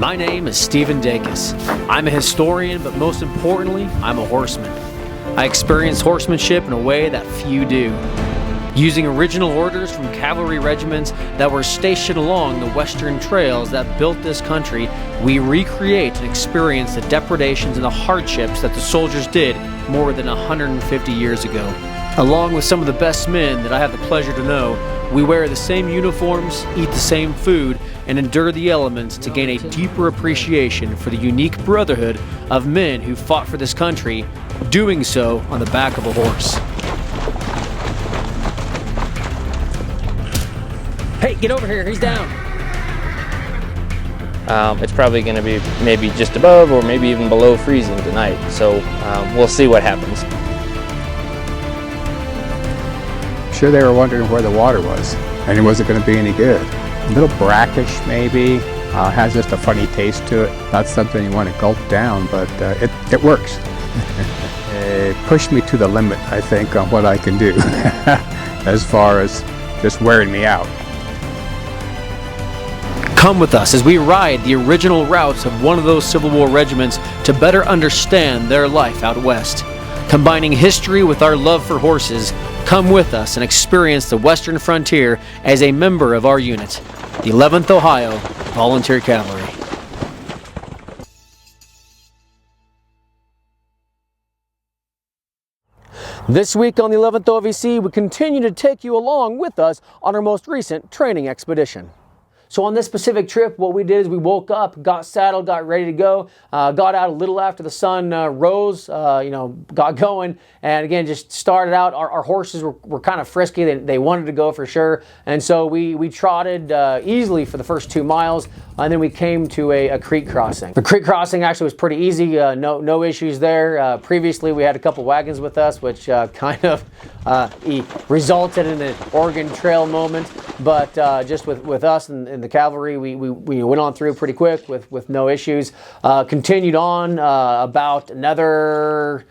My name is Stephen Dacus. I'm a historian, but most importantly, I'm a horseman. I experienced horsemanship in a way that few do. Using original orders from cavalry regiments that were stationed along the western trails that built this country, we recreate and experience the depredations and the hardships that the soldiers did more than 150 years ago. Along with some of the best men that I have the pleasure to know, we wear the same uniforms, eat the same food, and endure the elements to gain a deeper appreciation for the unique brotherhood of men who fought for this country, doing so on the back of a horse. Hey, get over here, he's down. It's probably going to be maybe just above or maybe even below freezing tonight, so we'll see what happens. I'm sure they were wondering where the water was, and it wasn't going to be any good. A little brackish maybe, has just a funny taste to it. Not something you want to gulp down, but it works. It pushed me to the limit, I think, on what I can do as far as just wearing me out. Come with us as we ride the original routes of one of those Civil War regiments to better understand their life out west. Combining history with our love for horses, come with us and experience the Western frontier as a member of our unit, the 11th Ohio Volunteer Cavalry. This week on the 11th OVC, we continue to take you along with us on our most recent training expedition. So on this specific trip, what we did is we woke up, got saddled, got ready to go, got out a little after the sun rose, got going, and again, just started out. Our horses were kind of frisky. They wanted to go for sure, and so we trotted easily for the first 2 miles, and then we came to a creek crossing. The creek crossing actually was pretty easy, no issues there. Previously, we had a couple wagons with us, which kind of resulted in an Oregon Trail moment, but just with us and the cavalry, we went on through pretty quick with no issues. Continued on about another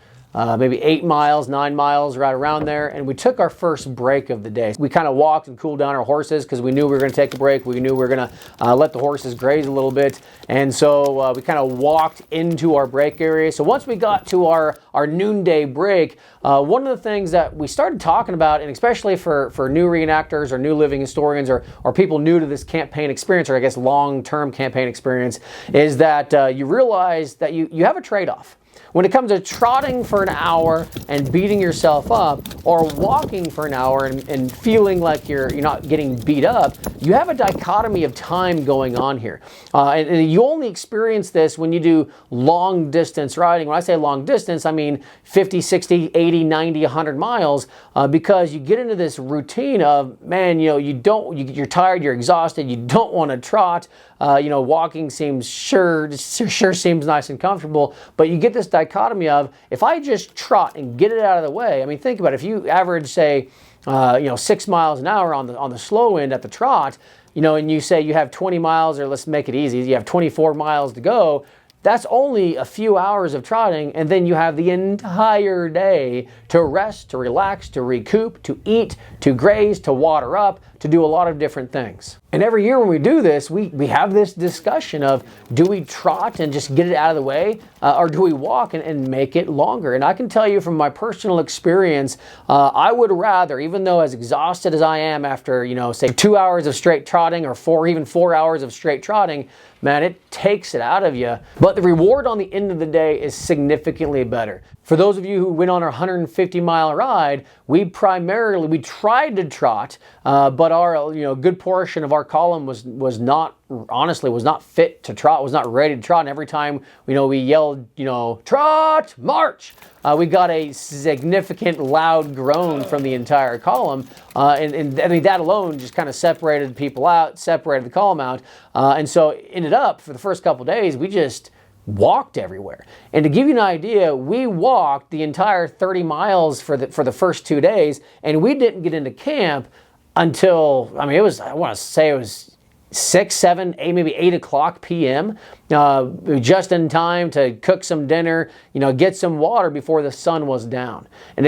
maybe 8 miles, 9 miles, right around there, and we took our first break of the day. We kind of walked and cooled down our horses because we knew we were going to take a break. We knew we were going to let the horses graze a little bit, and so we kind of walked into our break area. So once we got to our noonday break, one of the things that we started talking about, and especially for new reenactors or new living historians or people new to this campaign experience, or I guess long-term campaign experience, is that you realize that you have a trade-off. When it comes to trotting for an hour and beating yourself up, or walking for an hour and feeling like you're not getting beat up, you have a dichotomy of time going on here. And you only experience this when you do long distance riding. When I say long distance, I mean 50, 60, 80, 90, 100 miles, because you get into this routine of, man, you're tired, you're exhausted, you don't want to trot. Walking seems sure seems nice and comfortable, but you get this dichotomy of, if I just trot and get it out of the way. I mean, think about it. If you average, say, 6 miles an hour on the slow end at the trot, and you say you have 20 miles, or let's make it easy, you have 24 miles to go. That's only a few hours of trotting, and then you have the entire day to rest, to relax, to recoup, to eat, to graze, to water up, to do a lot of different things. And every year when we do this, we have this discussion of, do we trot and just get it out of the way, or do we walk and make it longer? And I can tell you from my personal experience, I would rather, even though as exhausted as I am after, say 2 hours of straight trotting, or even 4 hours of straight trotting, man, it takes it out of you. But the reward on the end of the day is significantly better. For those of you who went on our 150-mile ride, we tried to trot, but our good portion of our column was not fit to trot, was not ready to trot. And every time we yelled, trot, march, we got a significant loud groan from the entire column, and I mean, that alone just kind of separated people out, separated the column out, and so ended up for the first couple days we just walked everywhere. And to give you an idea, we walked the entire 30 miles for the first 2 days, and we didn't get into camp until, I want to say it was 6, 7, 8, maybe 8 o'clock p.m. just in time to cook some dinner, get some water before the sun was down. And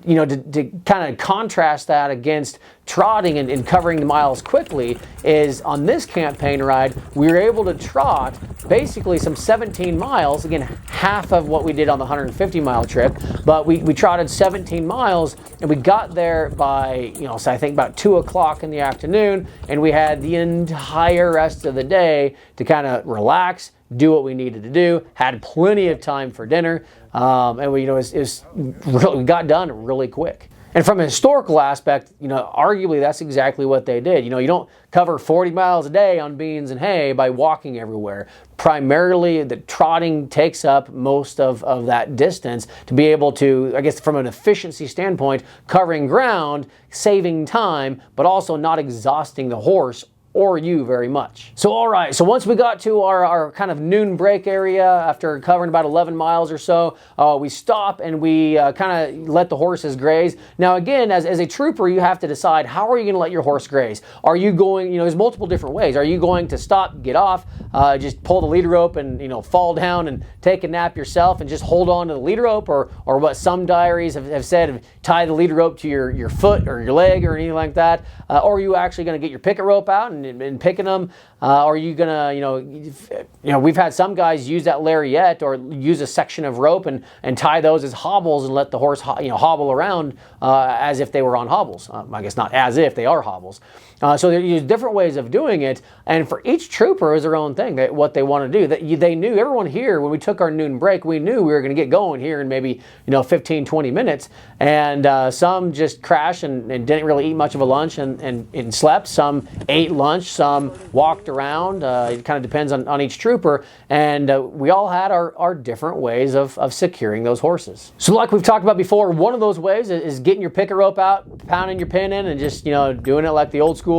to kind of contrast that against trotting and covering the miles quickly, is on this campaign ride, we were able to trot basically some 17 miles, again, half of what we did on the 150-mile trip, but we trotted 17 miles, and we got there by, so I think about 2 o'clock in the afternoon, and we had the entire rest of the day to kind of relax, do what we needed to do, had plenty of time for dinner, and we got done really quick. And from a historical aspect, arguably that's exactly what they did. You don't cover 40 miles a day on beans and hay by walking everywhere. Primarily, the trotting takes up most of that distance to be able to, I guess from an efficiency standpoint, covering ground, saving time, but also not exhausting the horse or you very much. So all right, so once we got to our kind of noon break area, after covering about 11 miles or so, we stop and we kind of let the horses graze. Now again, as a trooper, you have to decide, how are you going to let your horse graze? Are you going, there's multiple different ways. Are you going to stop, get off, just pull the lead rope and fall down and take a nap yourself and just hold on to the lead rope, or what some diaries have said, tie the lead rope to your foot or your leg or anything like that? Or are you actually going to get your picket rope out and picking them? Are you gonna, we've had some guys use that lariat or use a section of rope and tie those as hobbles and let the horse, hobble around as if they were on hobbles. I guess not as if, they are hobbles. So there's different ways of doing it, and for each trooper is their own thing, what they want to do. They knew, everyone here, when we took our noon break, we knew we were going to get going here in maybe 15, 20 minutes, and some just crashed and didn't really eat much of a lunch and slept. Some ate lunch, some walked around. It kind of depends on each trooper, and we all had our different ways of securing those horses. So like we've talked about before, one of those ways is getting your picket rope out, pounding your pin in, and just doing it like the old school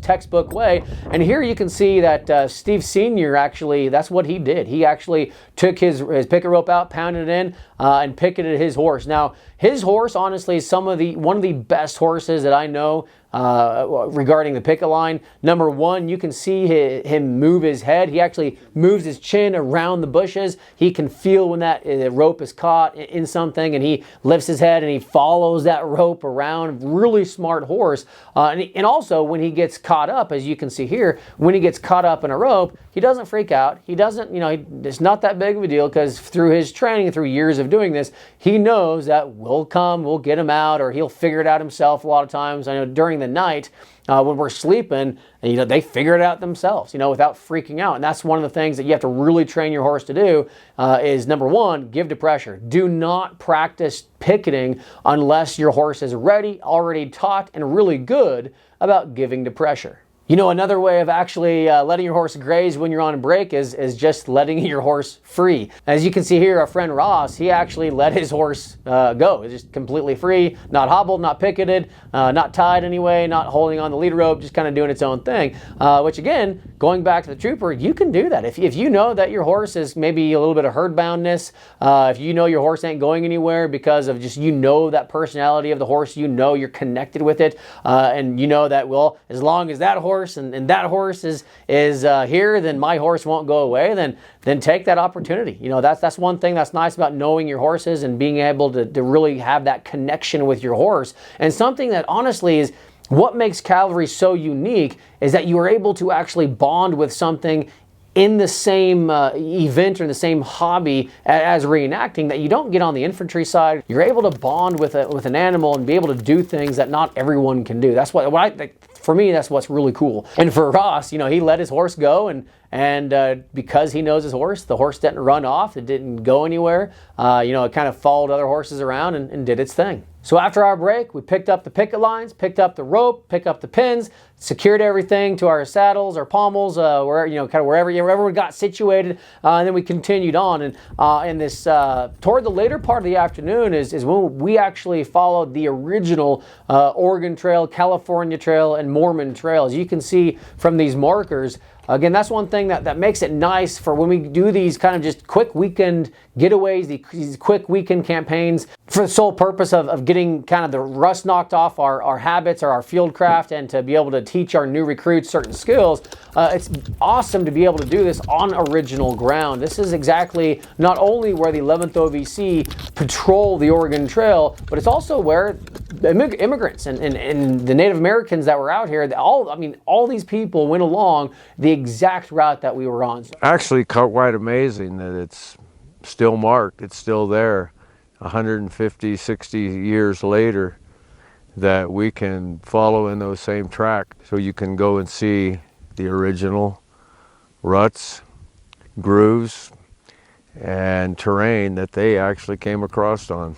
textbook way. And here you can see that Steve Sr. actually, that's what he did. He actually took his picket rope out, pounded it in, and picketed his horse. Now his horse, honestly, is one of the best horses that I know regarding the picket line. Number one, you can see him move his head. He actually moves his chin around the bushes. He can feel when that rope is caught in something, and he lifts his head and he follows that rope around. Really smart horse. And also when he gets caught up, as you can see here, when he gets caught up in a rope, he doesn't freak out. He doesn't, it's not that big of a deal, because through his training, through years of doing this, he knows that we'll get him out, or he'll figure it out himself a lot of times. I know during the night, when we're sleeping, they figure it out themselves, without freaking out. And that's one of the things that you have to really train your horse to do, is number one, give to pressure. Do not practice picketing unless your horse is ready, already taught, and really good about giving to pressure. Another way of actually letting your horse graze when you're on a break is just letting your horse free. As you can see here, our friend Ross, he actually let his horse go. It's just completely free, not hobbled, not picketed, not tied anyway, not holding on the lead rope, just kind of doing its own thing. Which again, going back to the trooper, you can do that. If you know that your horse is maybe a little bit of herd boundness, if you know your horse ain't going anywhere because of just, that personality of the horse, you're connected with it, and that, well, as long as that horse and that horse is here, then my horse won't go away, then take that opportunity. That's one thing that's nice about knowing your horses and being able to really have that connection with your horse. And something that honestly is what makes Cavalry so unique is that you are able to actually bond with something in the same event or in the same hobby as reenacting that you don't get on the infantry side. You're able to bond with an animal and be able to do things that not everyone can do. That's for me, that's what's really cool. And for Ross, he let his horse go, and because he knows his horse, the horse didn't run off, it didn't go anywhere. It kind of followed other horses around and did its thing. So after our break, we picked up the picket lines, picked up the rope, picked up the pins, secured everything to our saddles, our pommels, wherever we got situated, and then we continued on. And this toward the later part of the afternoon is when we actually followed the original Oregon Trail, California Trail, and Mormon Trail. As you can see from these markers, again, that's one thing that makes it nice for when we do these kind of just quick weekend getaways, these quick weekend campaigns, for the sole purpose of getting kind of the rust knocked off our habits or our field craft, and to be able to teach our new recruits certain skills. It's awesome to be able to do this on original ground. This is exactly not only where the 11th OVC patrol the Oregon Trail, but it's also where immigrants and the Native Americans that were out here, all these people went along the exact route that we were on. Actually, quite amazing that it's still marked, it's still there 150, 60 years later, that we can follow in those same tracks. So you can go and see the original ruts, grooves, and terrain that they actually came across on.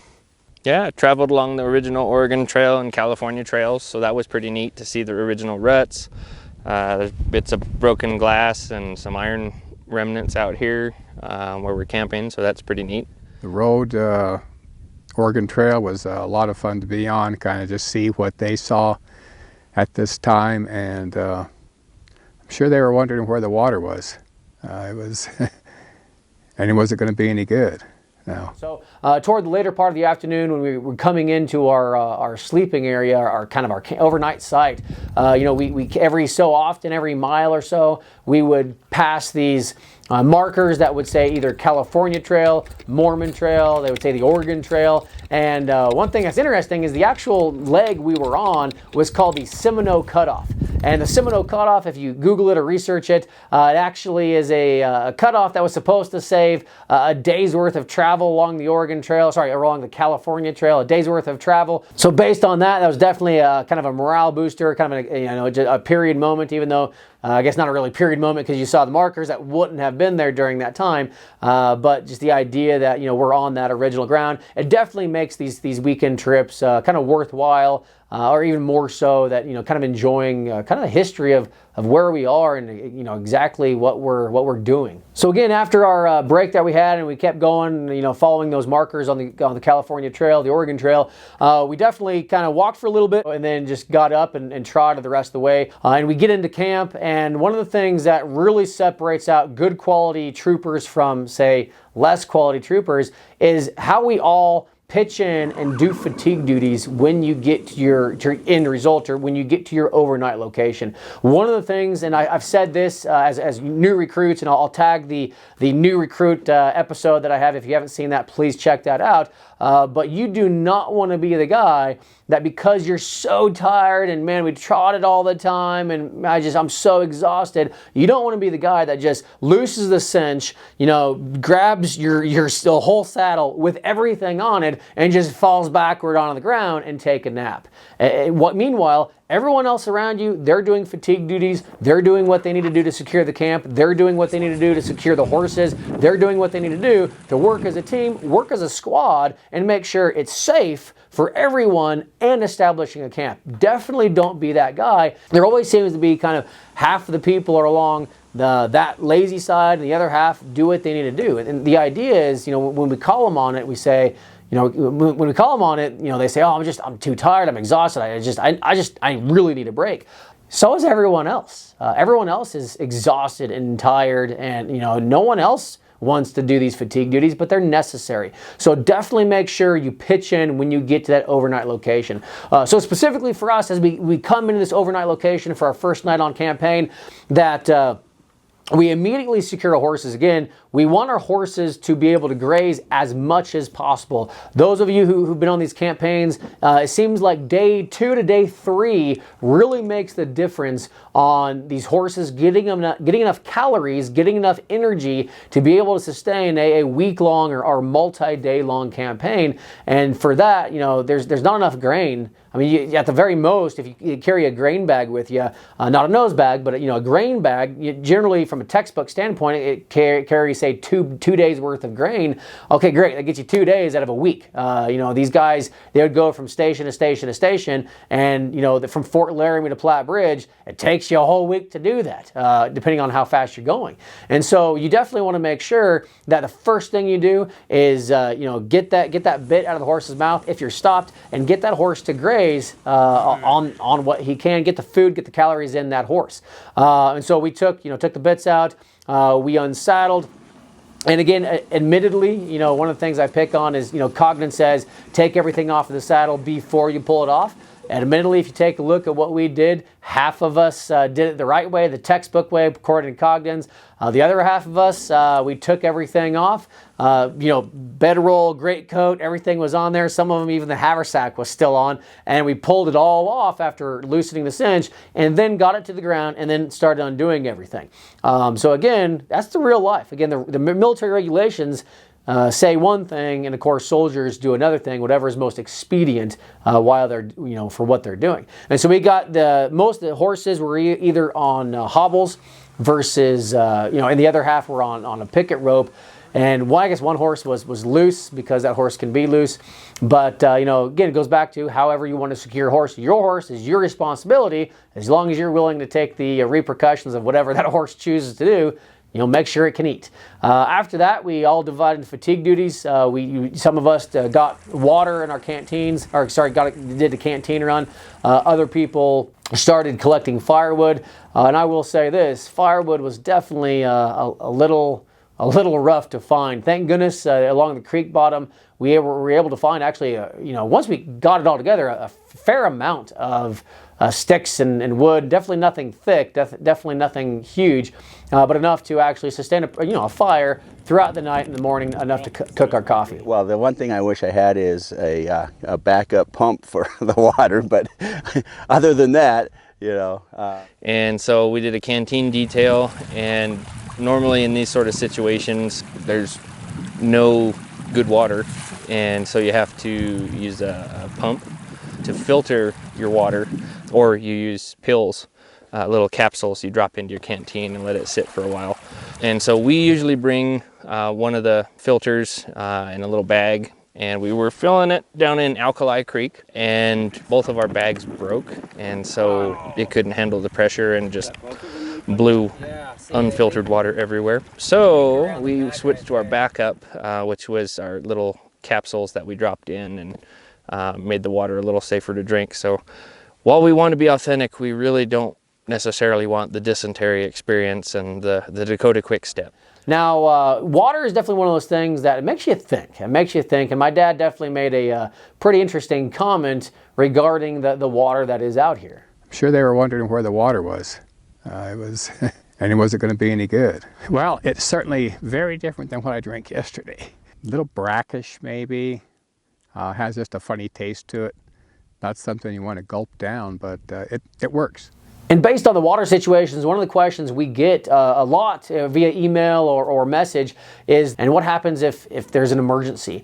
Yeah, I traveled along the original Oregon Trail and California trails, so that was pretty neat to see the original ruts. There's bits of broken glass and some iron remnants out here where we're camping, so that's pretty neat. The road, Oregon Trail, was a lot of fun to be on, kind of just see what they saw at this time, and I'm sure they were wondering where the water was. And it wasn't going to be any good. No. So toward the later part of the afternoon, when we were coming into our sleeping area, our overnight site, we every so often, every mile or so, we would pass these markers that would say either California Trail, Mormon Trail, they would say the Oregon Trail. And one thing that's interesting is the actual leg we were on was called the Seminole Cutoff. And the Seminole Cutoff, if you Google it or research it, it actually is a cutoff that was supposed to save a day's worth of travel along the along the California Trail, a day's worth of travel. So based on that, that was definitely a kind of a morale booster, kind of a period moment, even though I guess not a really period moment because you saw the markers that wouldn't have been there during that time. But just the idea that, we're on that original ground, it definitely makes these weekend trips kind of worthwhile, or even more so that, kind of enjoying kind of the history of where we are and, exactly what we're doing. So again, after our break that we had and we kept going, following those markers on the California Trail, the Oregon Trail, we definitely kind of walked for a little bit and then just got up and trotted the rest of the way. And we get into camp, and one of the things that really separates out good quality troopers from, say, less quality troopers is how we all pitch in and do fatigue duties when you get to your end result, or when you get to your overnight location. One of the things, and I've said this as new recruits, and I'll tag the new recruit episode that I have. If you haven't seen that, please check that out. But you do not want to be the guy that, because you're so tired and man, we trotted all the time and I'm so exhausted, you don't want to be the guy that just looses the cinch, grabs your whole saddle with everything on it and just falls backward onto the ground and take a nap. Meanwhile, everyone else around you, they're doing fatigue duties. They're doing what they need to do to secure the camp. They're doing what they need to do to secure the horses. They're doing what they need to do to work as a team, work as a squad, and make sure it's safe for everyone and establishing a camp. Definitely don't be that guy. There always seems to be kind of half of the people are along that lazy side, and the other half do what they need to do. And the idea is, when we call them on it, we say, when we call them on it, they say, "Oh, I'm too tired. I'm exhausted. I really need a break." So is everyone else. Everyone else is exhausted and tired, and no one else wants to do these fatigue duties, but they're necessary. So definitely make sure you pitch in when you get to that overnight location. So specifically for us, as we come into this overnight location for our first night on campaign, that we immediately secure our horses. Again, we want our horses to be able to graze as much as possible. Those of you who've been on these campaigns, it seems like day 2 to day 3 really makes the difference on these horses getting enough calories, getting enough energy to be able to sustain a week-long or multi-day long campaign. And for that, there's not enough grain. I mean, at the very most, if you carry a grain bag with you, not a nose bag, but a grain bag, generally from a textbook standpoint, it carries, say, two days worth of grain. Okay, great, that gets you 2 days out of a week. These guys, they would go from station to station to station, and from Fort Laramie to Platte Bridge, it takes you a whole week to do that, depending on how fast you're going. And so you definitely want to make sure that the first thing you do is, get that bit out of the horse's mouth if you're stopped, and get that horse to graze weighs on what he can, get the food, get the calories in that horse. And so we took the bits out, we unsaddled. And again, admittedly, one of the things I pick on is, Cogden says, take everything off of the saddle before you pull it off. Admittedly, if you take a look at what we did, half of us did it the right way, the textbook way, according to Cogden's. The other half of us, we took everything off. Bedroll, greatcoat, everything was on there. Some of them, even the haversack was still on. And we pulled it all off after loosening the cinch and then got it to the ground and then started undoing everything. So again, that's the real life. Again, the military regulations say one thing, and of course soldiers do another thing, whatever is most expedient while they're, for what they're doing. And so we got most of the horses were either on hobbles versus, and the other half were on a picket rope. And I guess one horse was loose because that horse can be loose. But, again, it goes back to however you want to secure a horse. Your horse is your responsibility as long as you're willing to take the repercussions of whatever that horse chooses to do. Make sure it can eat. After that, we all divided into fatigue duties. Some of us got water in our canteens, did the canteen run. Other people started collecting firewood. And I will say this, firewood was definitely a little rough to find. Thank goodness along the creek bottom, we were able to find actually, once we got it all together, a fair amount of sticks and wood. Definitely nothing thick, definitely nothing huge, but enough to actually sustain a fire throughout the night and the morning, enough to cook our coffee. Well, the one thing I wish I had is a backup pump for the water, but other than that, And so we did a canteen detail, and normally in these sort of situations, there's no good water, and so you have to use a pump to filter your water, or you use pills, little capsules you drop into your canteen and let it sit for a while. And so we usually bring one of the filters in a little bag, and we were filling it down in Alkali Creek, and both of our bags broke, and so it couldn't handle the pressure and just blew unfiltered water everywhere. So we switched to our backup, which was our little capsules that we dropped in and made the water a little safer to drink. So while we want to be authentic, we really don't necessarily want the dysentery experience and the Dakota Quick Step. Now, water is definitely one of those things that it makes you think. And my dad definitely made a pretty interesting comment regarding the water that is out here. I'm sure they were wondering where the water was. And it wasn't going to be any good. Well, it's certainly very different than what I drank yesterday. A little brackish, maybe. Has just a funny taste to it. Not something you want to gulp down, but it works. And based on the water situations, one of the questions we get a lot via email or message is, and what happens if there's an emergency?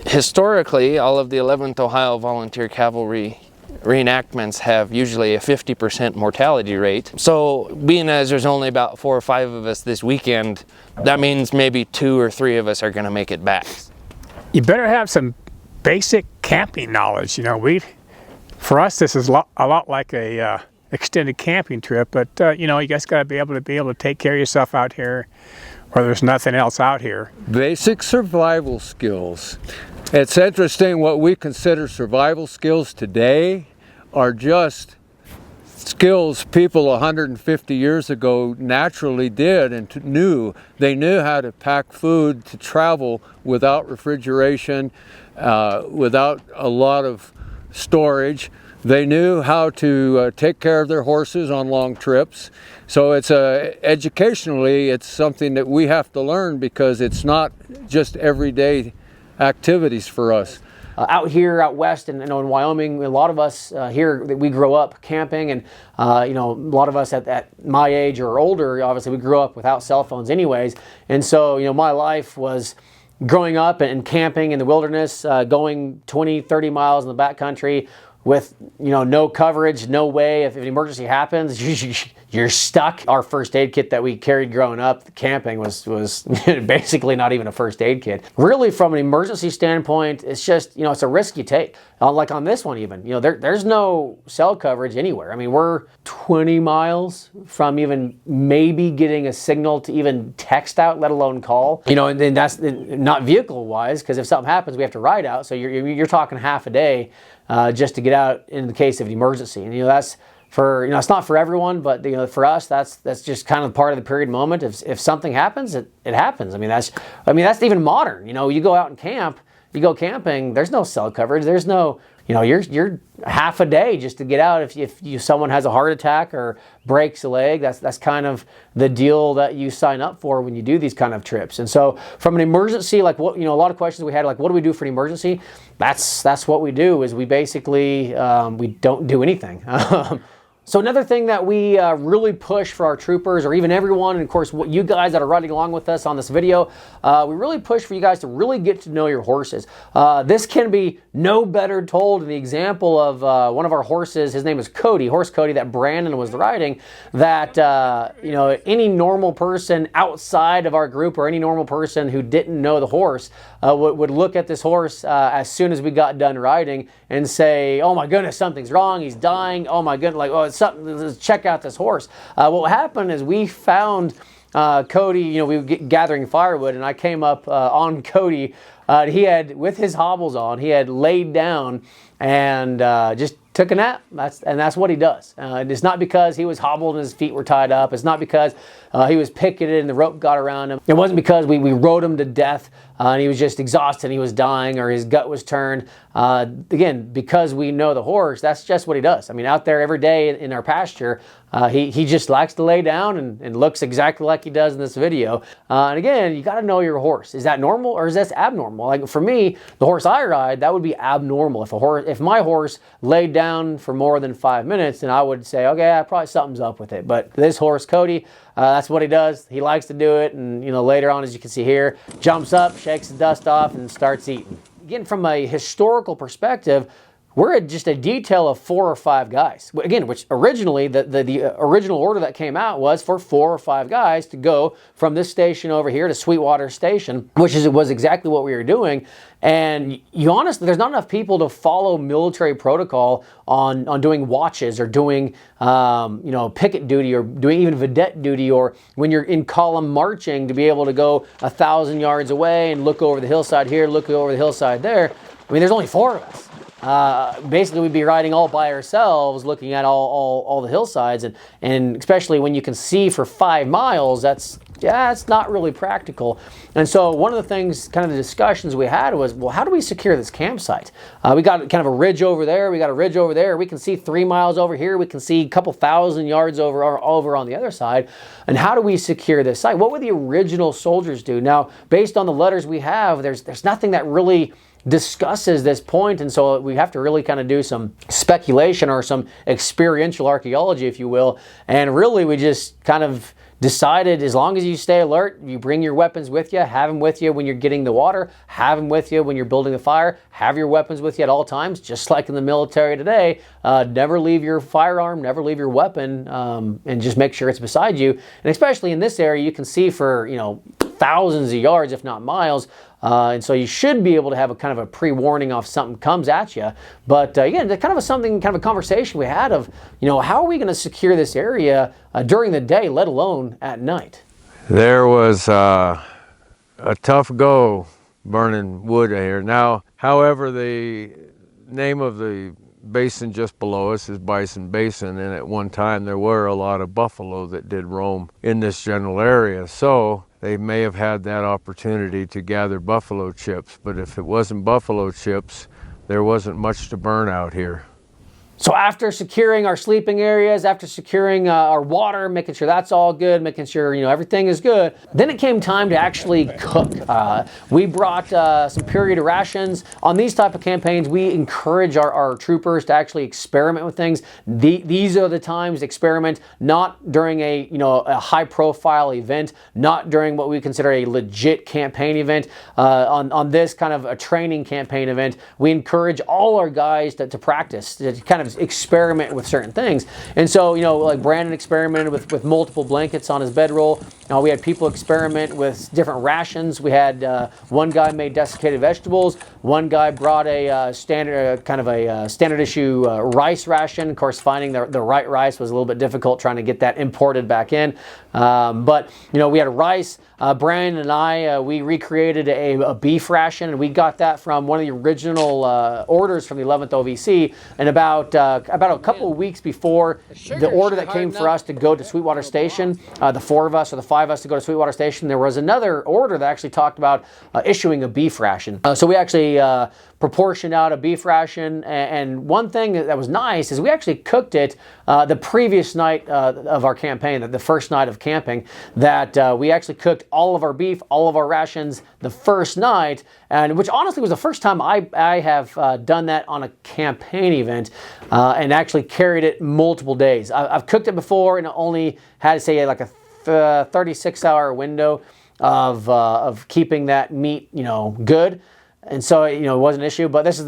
Historically, all of the 11th Ohio Volunteer Cavalry reenactments have usually a 50% mortality rate. So being as there's only about 4 or 5 of us this weekend, that means maybe 2 or 3 of us are going to make it back. You better have some basic camping knowledge. For us, this is a lot like a extended camping trip, but you guys got to be able to take care of yourself out here, or there's nothing else out here. Basic survival skills. It's interesting, what we consider survival skills today are just skills people 150 years ago naturally did and knew. They knew how to pack food to travel without refrigeration, without a lot of storage. They knew how to take care of their horses on long trips. So it's educationally, it's something that we have to learn, because it's not just everyday activities for us. Out here, out west, and in Wyoming, a lot of us here, we grow up camping, and a lot of us at my age or older, obviously we grew up without cell phones anyways, and so my life was growing up and camping in the wilderness, going 20, 30 miles in the backcountry with no coverage, no way. If an emergency happens, you're stuck. Our first aid kit that we carried growing up camping was basically not even a first aid kit. Really, from an emergency standpoint, it's just, it's a risk you take. Like on this one even, there's no cell coverage anywhere. I mean, we're 20 miles from even maybe getting a signal to even text out, let alone call. And then that's not vehicle-wise, because if something happens, we have to ride out. So you're talking half a day just to get out in the case of an emergency. And that's for, it's not for everyone, but for us, that's just kind of part of the period moment. If something happens, it happens. I mean, that's even modern. You go out and camp, you go camping, there's no cell coverage. There's no, you're half a day just to get out. If someone has a heart attack or breaks a leg, that's kind of the deal that you sign up for when you do these kind of trips. And so from an emergency, like what, a lot of questions we had, like, what do we do for an emergency? That's what we do, is we basically, we don't do anything. So another thing that we really push for our troopers, or even everyone, and of course what you guys that are riding along with us on this video, we really push for you guys to really get to know your horses. This can be no better told in the example of one of our horses. His name is Cody, Horse Cody, that Brandon was riding. That any normal person outside of our group, or any normal person who didn't know the horse, would look at this horse as soon as we got done riding and say, "Oh my goodness, something's wrong. He's dying. Oh my goodness, like, oh, it's something. Let's check out this horse." What happened is we found Cody. We were gathering firewood, and I came up on Cody. He had, with his hobbles on, he had laid down and just took a nap. That's what he does. It's not because he was hobbled and his feet were tied up. It's not because he was picketed and the rope got around him. It wasn't because we rode him to death and he was just exhausted and he was dying, or his gut was turned. Again, because we know the horse, that's just what he does. I mean, out there every day in our pasture, he just likes to lay down and looks exactly like he does in this video. And again, you got to know your horse. Is that normal or is this abnormal? Like for me, the horse I ride, that would be abnormal. If my horse laid down for more than 5 minutes, then I would say, okay, probably something's up with it. But this horse, Cody, that's what he does. He likes to do it, and later on, as you can see here, jumps up, shakes the dust off, and starts eating. Again, from a historical perspective, we're just a detail of 4 or 5 guys. Again, which originally, the original order that came out was for 4 or 5 guys to go from this station over here to Sweetwater Station, which was exactly what we were doing. And honestly, there's not enough people to follow military protocol on doing watches, or doing picket duty, or doing even vidette duty, or when you're in column marching, to be able to go 1,000 yards away and look over the hillside here, look over the hillside there. I mean, there's only 4 of us. Basically, we'd be riding all by ourselves, looking at all the hillsides, and especially when you can see for 5 miles, that's not really practical. And so one of the things, kind of the discussions we had was, well, how do we secure this campsite? We got kind of a ridge over there, we got a ridge over there, we can see 3 miles over here, we can see a couple 1,000 yards over on the other side. And how do we secure this site? What would the original soldiers do? Now, based on the letters we have, there's nothing that really discusses this point, and so we have to really kind of do some speculation, or some experiential archaeology, if you will. And really, we just kind of decided, as long as you stay alert, you bring your weapons with you, have them with you when you're getting the water, have them with you when you're building the fire, have your weapons with you at all times, just like in the military today. Never leave your firearm, never leave your weapon, and just make sure it's beside you. And especially in this area, you can see for thousands of yards, if not miles. And so you should be able to have a kind of a pre-warning if something comes at you. But again, kind of a conversation we had of, how are we going to secure this area during the day, let alone at night? There was a tough go burning wood here. Now, however, the name of the basin just below us is Bison Basin, and at one time there were a lot of buffalo that did roam in this general area. So they may have had that opportunity to gather buffalo chips, but if it wasn't buffalo chips, there wasn't much to burn out here. So after securing our sleeping areas, after securing our water, making sure that's all good, making sure everything is good, then it came time to actually cook. We brought some period rations. On these type of campaigns, we encourage our troopers to actually experiment with things. These are the times to experiment, not during a high-profile event, not during what we consider a legit campaign event. On this kind of a training campaign event, we encourage all our guys to practice, to kind of experiment with certain things. And so, like Brandon experimented with multiple blankets on his bedroll. We had people experiment with different rations. We had one guy made desiccated vegetables. One guy brought a standard issue rice ration. Of course, finding the right rice was a little bit difficult, trying to get that imported back in. But we had rice. Brandon and I, we recreated a beef ration, and we got that from one of the original orders from the 11th OVC. And about a couple of weeks before the order that came for us to go to Sweetwater Station, the 4 of us or the 5 of us to go to Sweetwater Station, there was another order that actually talked about issuing a beef ration. So we actually proportioned out a beef ration, and one thing that was nice is we actually cooked it the previous night of our campaign, the first night of camping, that we actually cooked all of our beef, all of our rations the first night, and which honestly was the first time I have done that on a campaign event, and actually carried it multiple days. I've cooked it before and only had to say like a 36-hour window of keeping that meat, good. And so, it wasn't an issue, but this is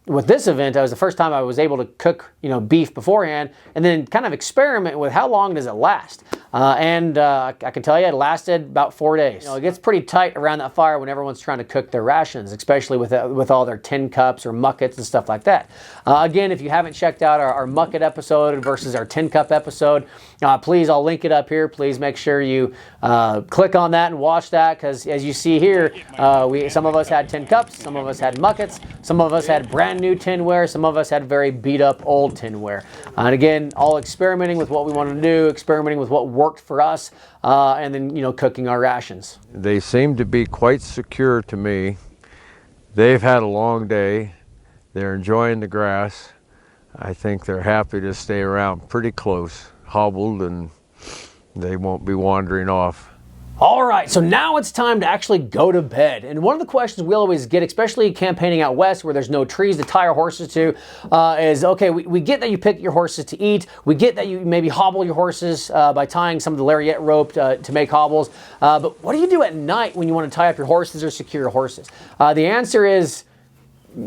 with this event, it was the first time I was able to cook, beef beforehand and then kind of experiment with how long does it last. And I can tell you it lasted about 4 days. It gets pretty tight around that fire when everyone's trying to cook their rations, especially with all their tin cups or muckets and stuff like that. Again, if you haven't checked out our mucket episode versus our tin cup episode, please, I'll link it up here. Please make sure you click on that and watch that, because as you see here, some of us had tin cups, some of us had muckets, some of us had brand new tinware, some of us had very beat up old tinware. And again, all experimenting with what we wanted to do, experimenting with what worked for us, and then cooking our rations. They seem to be quite secure to me. They've had a long day. They're enjoying the grass. I think they're happy to stay around pretty close, hobbled, and they won't be wandering off. All right, so now it's time to actually go to bed. And one of the questions we always get, especially campaigning out west where there's no trees to tie our horses to, is, okay, we get that you pick your horses to eat. We get that you maybe hobble your horses by tying some of the lariat rope to make hobbles. But what do you do at night when you want to tie up your horses or secure your horses? The answer is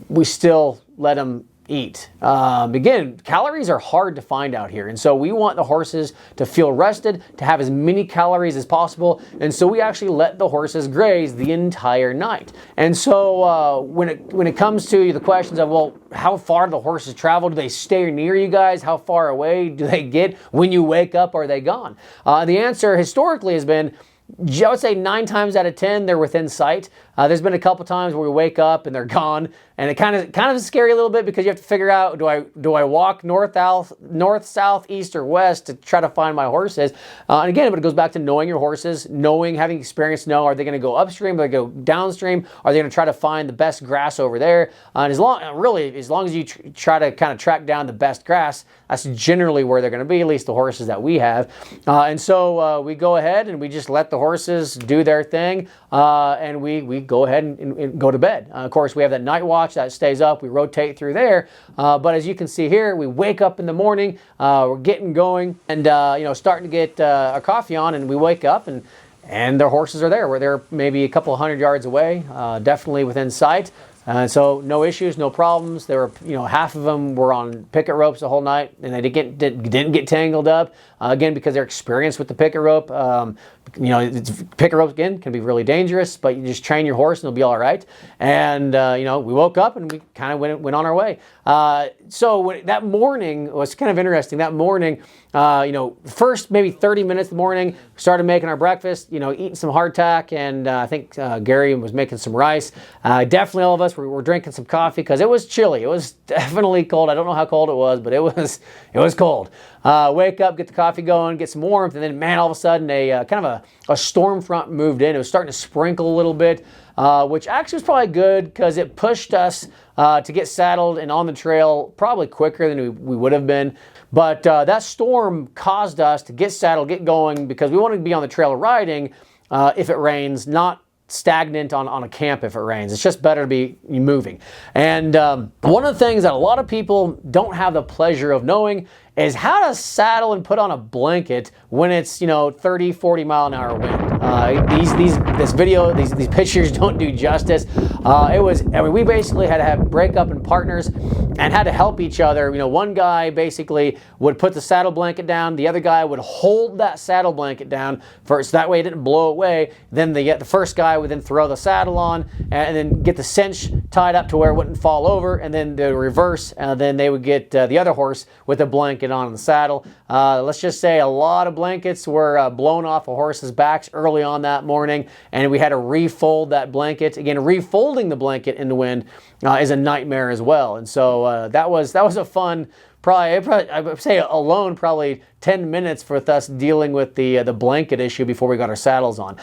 we still let them eat. Again, calories are hard to find out here, and so we want the horses to feel rested, to have as many calories as possible, and so we actually let the horses graze the entire night. And so when it comes to the questions of, well, how far do the horses travel? Do they stay near you guys? How far away do they get? When you wake up, are they gone? The answer historically has been, I would say 9 times out of 10 they're within sight. There's been a couple times where we wake up and they're gone, and it kind of is scary a little bit, because you have to figure out, do I walk north, south, east, or west to try to find my horses? And again, but it goes back to knowing your horses, having experience, are they going to go upstream, are they going to go downstream, are they going to try to find the best grass over there? And as long as you try to kind of track down the best grass, that's generally where they're going to be, at least the horses that we have. And so we go ahead and we just let the horses do their thing, and we go ahead and go to bed. Of course, we have that night watch that stays up. We rotate through there, but as you can see here, we wake up in the morning, we're getting going, and starting to get our coffee on, and we wake up and their horses are there. They're maybe a couple 100 yards away, definitely within sight. So no issues, no problems. There were, half of them were on picket ropes the whole night, and they didn't get tangled up. Again, because they're experienced with the picket rope. Picket ropes, again, can be really dangerous, but you just train your horse and it'll be all right. And, we woke up and we kind of went on our way. So that morning was kind of interesting. That morning, first maybe 30 minutes in the morning, started making our breakfast, eating some hardtack, and I think Gary was making some rice. Definitely all of us were drinking some coffee because it was chilly. It was definitely cold. I don't know how cold it was, but it was cold. Wake up, get the coffee going, get some warmth, and then, man, all of a sudden a storm front moved in. It was starting to sprinkle a little bit, which actually was probably good because it pushed us to get saddled and on the trail probably quicker than we would have been. But that storm caused us to get saddled, get going, because we wanted to be on the trail riding if it rains, not stagnant on a camp if it rains. It's just better to be moving. And one of the things that a lot of people don't have the pleasure of knowing is how to saddle and put on a blanket when it's, 30, 40 mile an hour wind. These pictures don't do justice. We basically had to break up in partners and had to help each other. One guy basically would put the saddle blanket down, the other guy would hold that saddle blanket down first, so that way it didn't blow away. Then the first guy would then throw the saddle on and then get the cinch tied up to where it wouldn't fall over, and then the reverse, then they would get the other horse with the blanket on the saddle. Let's just say a lot of blankets were blown off of horses' backs early on that morning, and we had to refold that blanket. Again, refolding the blanket in the wind is a nightmare as well. And so that was a fun, probably I would say alone probably 10 minutes with us dealing with the blanket issue before we got our saddles on.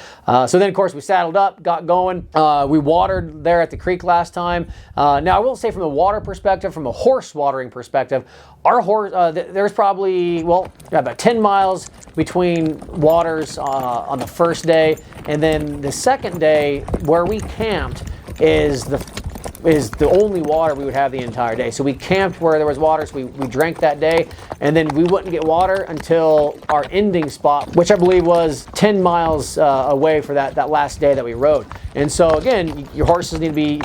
So then of course we saddled up, got going. We watered there at the creek last time. Now I will say, from the water perspective, from a horse watering perspective, our horse, there's probably, about 10 miles between waters on the first day, and then the second day where we camped is the only water we would have the entire day. So we camped where there was water, so we drank that day, and then we wouldn't get water until our ending spot, which I believe was 10 miles away for that last day that we rode. And so again, your horses need to be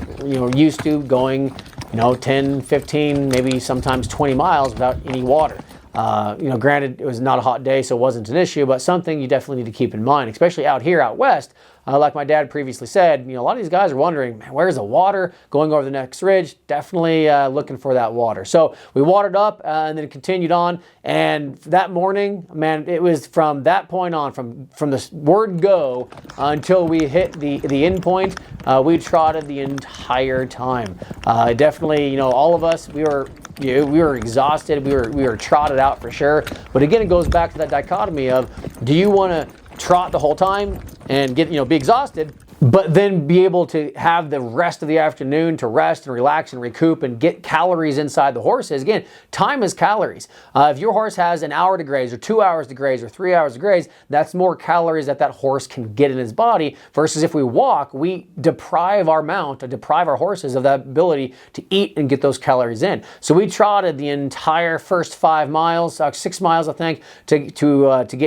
used to going 10, 15, maybe sometimes 20 miles without any water. Granted, it was not a hot day, so it wasn't an issue, but something you definitely need to keep in mind, especially out here out west. Like my dad previously said, a lot of these guys are wondering, man, where's the water going over the next ridge? Definitely looking for that water. So we watered up and then continued on. And that morning, man, it was from that point on, from the word go until we hit the end point, we trotted the entire time. Definitely, all of us, we were exhausted. We were trotted out for sure. But again, it goes back to that dichotomy of, do you want to trot the whole time and get be exhausted, but then be able to have the rest of the afternoon to rest and relax and recoup and get calories inside the horses? Again, time is calories. If your horse has an hour to graze or 2 hours to graze or 3 hours to graze, that's more calories that horse can get in his body, versus if we walk, we deprive our mount, or deprive our horses of that ability to eat and get those calories in. So we trotted the entire first 5 miles, 6 miles I think, to get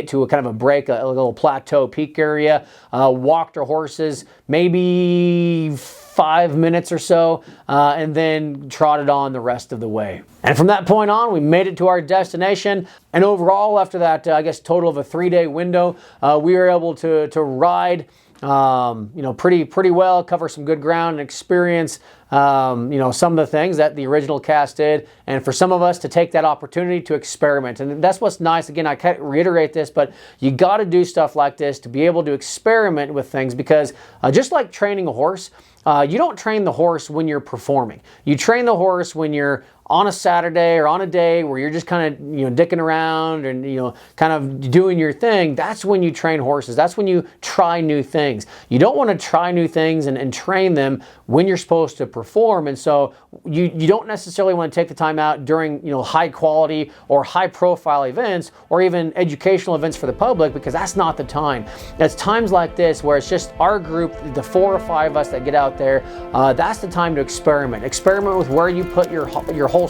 to a kind of a break, a little plateau peak area, walked our horses maybe 5 minutes or so, and then trotted on the rest of the way. And from that point on, we made it to our destination. And overall, after that, total of a 3-day window, we were able to ride pretty well, cover some good ground and experience some of the things that the original cast did, and for some of us to take that opportunity to experiment. And that's what's nice. Again, I can't reiterate this, but you got to do stuff like this to be able to experiment with things, because just like training a horse, you don't train the horse when you're performing. You train the horse when you're on a Saturday or on a day where you're just kind of dicking around and kind of doing your thing. That's when you train horses. That's when you try new things. You don't want to try new things and train them when you're supposed to perform. And so you don't necessarily want to take the time out during high quality or high profile events or even educational events for the public, because that's not the time. It's times like this where it's just our group, the 4 or 5 of us that get out there. That's the time to experiment. Experiment with where you put your holster.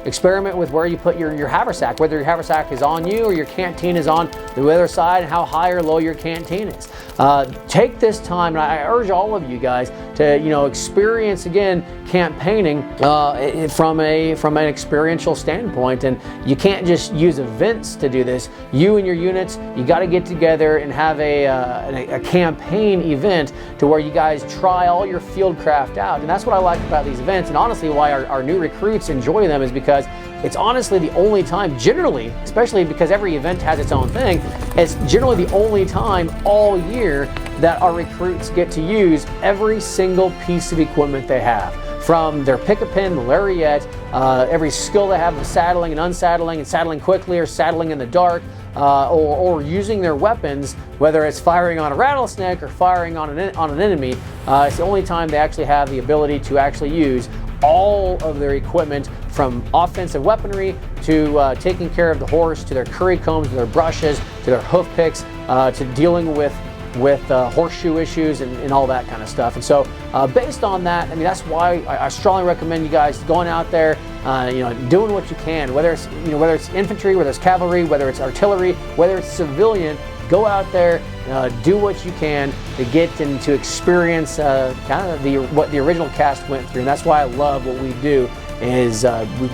Experiment with where you put your haversack, whether your haversack is on you or your canteen is on the other side, and how high or low your canteen is. Take this time, and I urge all of you guys to experience again campaigning from an experiential standpoint. And you can't just use events to do this. You and your units, you got to get together and have a campaign event to where you guys try all your field craft out. And that's what I like about these events, and honestly why our new recruits enjoy them, is because it's honestly the only time, generally, especially because every event has its own thing, it's generally the only time all year that our recruits get to use every single piece of equipment they have. From their pick-a-pin, the lariat, every skill they have of saddling and unsaddling and saddling quickly or saddling in the dark, or using their weapons, whether it's firing on a rattlesnake or firing on an enemy. It's the only time they actually have the ability to actually use all of their equipment, from offensive weaponry to taking care of the horse, to their curry combs, to their brushes, to their hoof picks, to dealing with horseshoe issues and all that kind of stuff. And so based on that, that's why I strongly recommend you guys going out there, doing what you can, whether it's infantry, whether it's cavalry, whether it's artillery, whether it's civilian. Go out there, do what you can to get and to experience kind of what the original cast went through. And that's why I love what we do, is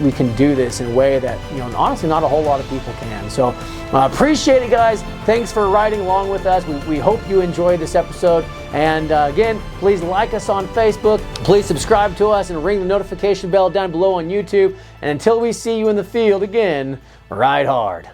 we can do this in a way that, honestly, not a whole lot of people can. So appreciate it, guys. Thanks for riding along with us. We hope you enjoyed this episode. And again, please like us on Facebook. Please subscribe to us and ring the notification bell down below on YouTube. And until we see you in the field again, ride hard.